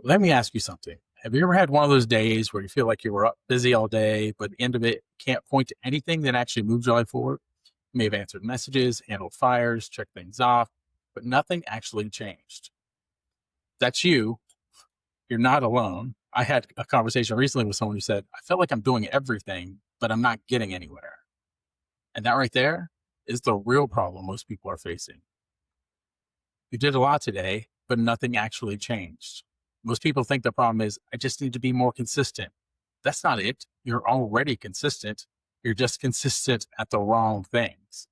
Let me ask you something. Have you ever had one of those days where you feel like you were up busy all day, but at the end of it, can't point to anything that actually moves your life forward? You may have answered messages, handled fires, checked things off, but nothing actually changed. That's you. You're not alone. I had a conversation recently with someone who said, I feel like I'm doing everything, but I'm not getting anywhere. And that right there is the real problem most people are facing. You did a lot today, but nothing actually changed. Most people think the problem is, I just need to be more consistent. That's not it. You're already consistent. You're just consistent at the wrong things.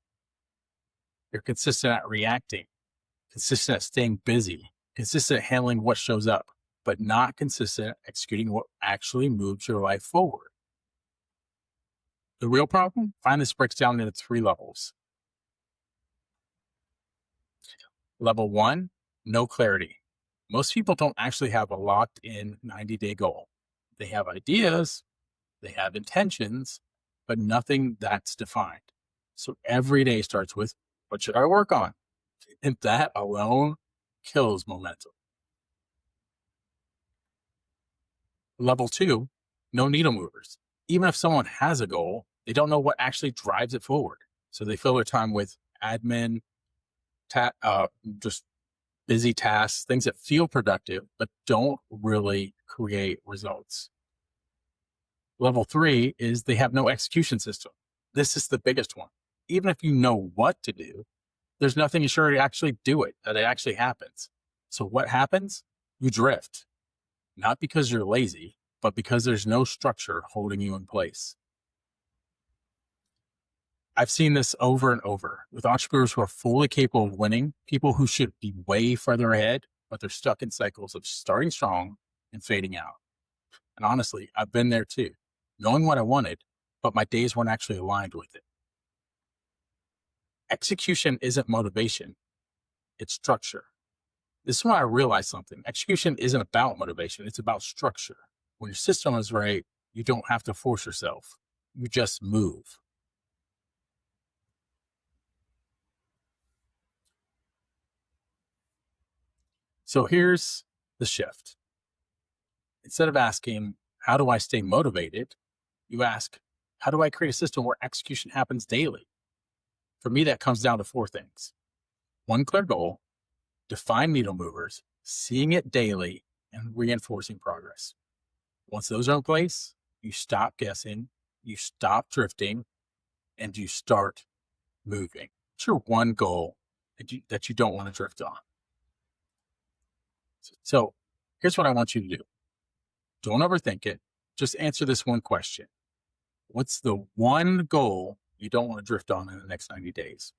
You're consistent at reacting, consistent at staying busy, consistent at handling what shows up, but not consistent at executing what actually moves your life forward. The real problem? Find this breaks down into 3 levels. Level 1, no clarity. Most people don't actually have a locked in 90-day goal. They have ideas, they have intentions, but nothing that's defined. So every day starts with, what should I work on? And that alone kills momentum. Level 2, no needle movers. Even if someone has a goal, they don't know what actually drives it forward. So they fill their time with admin, just busy tasks, things that feel productive, but don't really create results. Level 3 is they have no execution system. This is the biggest one. Even if you know what to do, there's nothing to sure to actually do it, that it actually happens. So what happens? You drift. Not because you're lazy, but because there's no structure holding you in place. I've seen this over and over with entrepreneurs who are fully capable of winning, people who should be way further ahead, but they're stuck in cycles of starting strong and fading out. And honestly, I've been there too, knowing what I wanted, but my days weren't actually aligned with it. Execution isn't motivation, it's structure. This is when I realized something. Execution isn't about motivation, it's about structure. When your system is right, you don't have to force yourself. You just move. So here's the shift. Instead of asking, how do I stay motivated? You ask, how do I create a system where execution happens daily? For me, that comes down to 4 things. 1 clear goal, define needle movers, seeing it daily, and reinforcing progress. Once those are in place, you stop guessing, you stop drifting, and you start moving. It's your 1 goal that you don't want to drift on. So here's what I want you to do. Don't overthink it. Just answer this 1 question. What's the 1 goal you don't want to drift on in the next 90 days?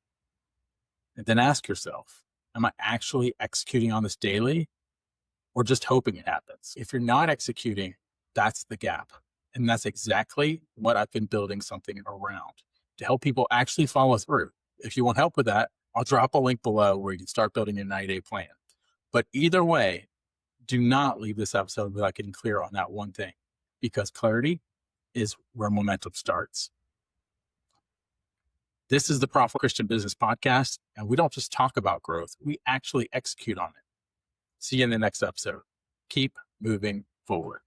And then ask yourself, am I actually executing on this daily or just hoping it happens? If you're not executing, that's the gap. And that's exactly what I've been building something around, to help people actually follow through. If you want help with that, I'll drop a link below where you can start building your 90-day plan. But either way, do not leave this episode without getting clear on that 1 thing, because clarity is where momentum starts. This is the Profitable Christian Business Podcast, and we don't just talk about growth, we actually execute on it. See you in the next episode. Keep moving forward.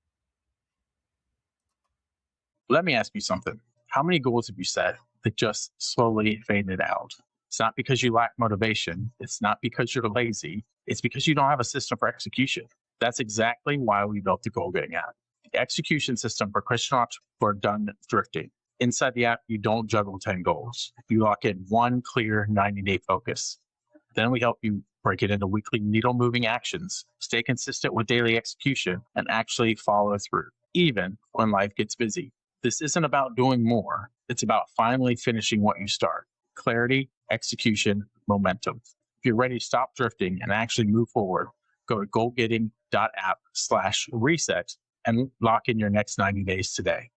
Let me ask you something. How many goals have you set that just slowly faded out? It's not because you lack motivation. It's not because you're lazy. It's because you don't have a system for execution. That's exactly why we built the Goal Getting app. The execution system for Christian entrepreneurs who are done drifting. Inside the app, you don't juggle 10 goals. You lock in 1 clear 90-day focus. Then we help you break it into weekly needle-moving actions, stay consistent with daily execution, and actually follow through, even when life gets busy. This isn't about doing more. It's about finally finishing what you start. Clarity, execution, momentum. If you're ready to stop drifting and actually move forward, go to goalgetting.app/reset and lock in your next 90 days today.